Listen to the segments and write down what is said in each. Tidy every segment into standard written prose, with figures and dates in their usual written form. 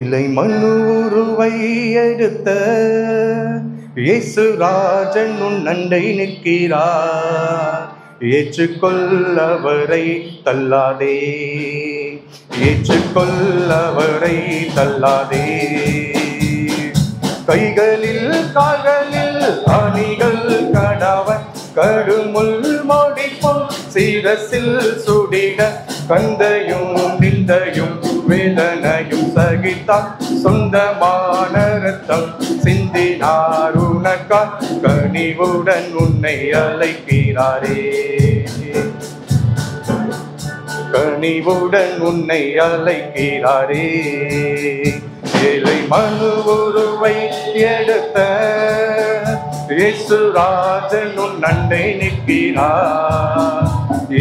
இலை மண்ணுருவை எடுத்த இயேசுராஜன் உன் அண்டை நிற்கிறார். ஏற்றுக்கொள்ளவரை தள்ளாதே, ஏற்றுக்கொள்ளவரை தள்ளாதே. கைகளில் கால்களில் அணிகள் கணவன் கடுமுள் மோடிப்போம் சீரசில் சுடிட கந்தையும் நிந்தையும் வேதனையும் சகித்தார். சொந்தமான ரத்தம் சிந்தினார் உனக்கா, கனிவுடன் உன்னை அழைக்கிறாரே, கனிவுடன் உன்னை அழைக்கிறாரே. ஏழை மனு உருவை எடுத்த இயேசுராஜன் உன் அண்டை நிற்கிறார்.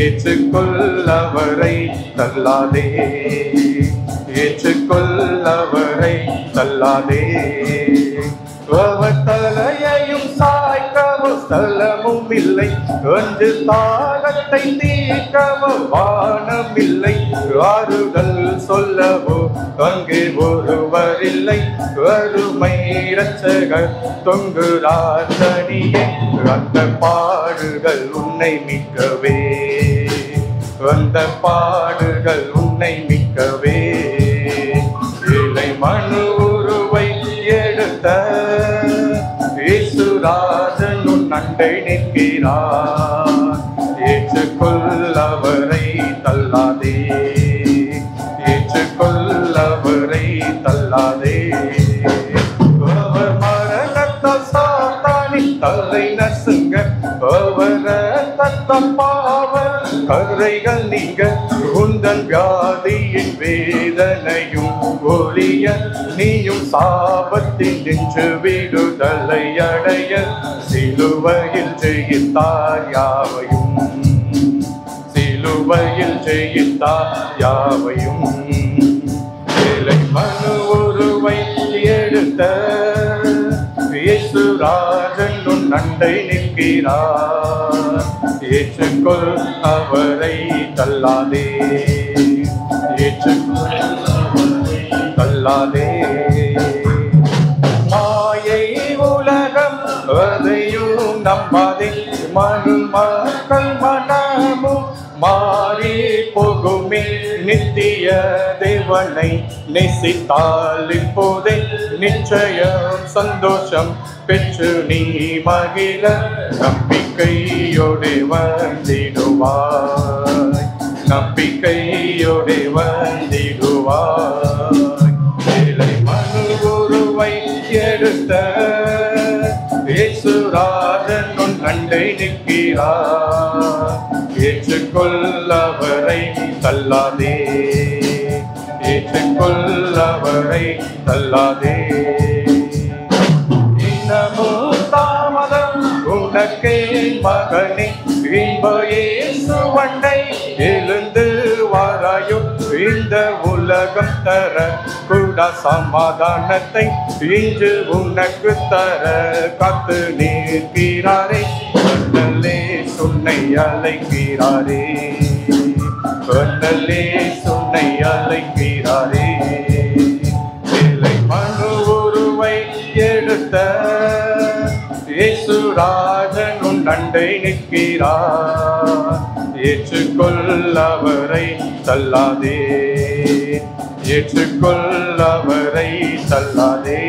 ஏற்றுக்கொள்ளவரை தள்ளாதே, ஏற்றுக்கொள்ளவரை தள்ளாதே. அவர் தலையையும் சாய்க்கவோ ஸ்தலமும் இல்லை, ஒன்று தாகத்தை தீர்க்கவோ வானம் இல்லை. ஆறுதல் சொல்லவோ அங்கே ஒருவர் இல்லை, வறுமை இரட்சகர் தொங்குகிறார் தனியே. அந்த பாடுகள் உன்னை மிக்கவே, அந்த பாடுகள் உன்னை மிக்கவே. ஏழை மனு உருவை எடுத்த இயேசுராஜன் உன் அண்டை நிற்கிறார். ஏற்றுக்கொள்ளவரை தள்ளாதே, ஏற்றுக்கொள்ளவரை தள்ளாதே. அவர் மரணத்தால் சாத்தானின் தலை நசுங்க, அவர் ரத்தத்தால் பாவ கரைகள் நீங்க. உந்தன் வியாதியின் வேதனையும் ஒழிய, நீயும் சாபத்தின் நின்று விடுதலை அடைய. சிலுவையில் ஜெயித்தார் யாவையும், சிலுவையில் ஜெயித்தார் யாவையும். ஏழை மனு உருவை எடுத்த இயேசுராஜன் உன் அண்டை நிற்கிறார். ஏற்றுக்கொள் அவரை தள்ளாதே, ஏற்றுக்கொள் தள்ளாதே. மாயை உலகம் அதையும் நம்பாதே, மனு மக்கள் மனமும் மாறி போகுமே. நித்திய தேவனை நேசித்தால் இப்போதே நிச்சயம் சந்தோஷம் பெற்று நீ மகிழ. நம்பிக்கையோடு வந்திடுவாய், நம்பிக்கையோடு வந்திடுவாய். ஏழை மனு உருவை எடுத்த இயேசுராஜன் உன் அண்டை நிற்கிறார். ஏற்றுக்கொள்ளவரை தள்ளாதே, ஏற்றுக்கொள்ளவரை தள்ளாதே. இன்னமோ தாமதம் உனக்கே மகனே, இன்ப இயேசு அண்டை எழுந்து வாராயோ. இந்த உலகம் தர கூட சமாதானத்தை இன்று உனக்கு தர காத்து நிற்கிறாரே. கண்ணலே சுன்னை அழைக்கிறாரே, கண்ணலே சுன்னை அழைக்கிறாரே. ஏழை மனு உருவை எடுத்த இயேசுராஜன் உன் அண்டை நிற்கிறார். ஏற்றுக்கொள்ளவரை தள்ளாதே, ஏற்றுக்கொள்ளவரை தள்ளாதே.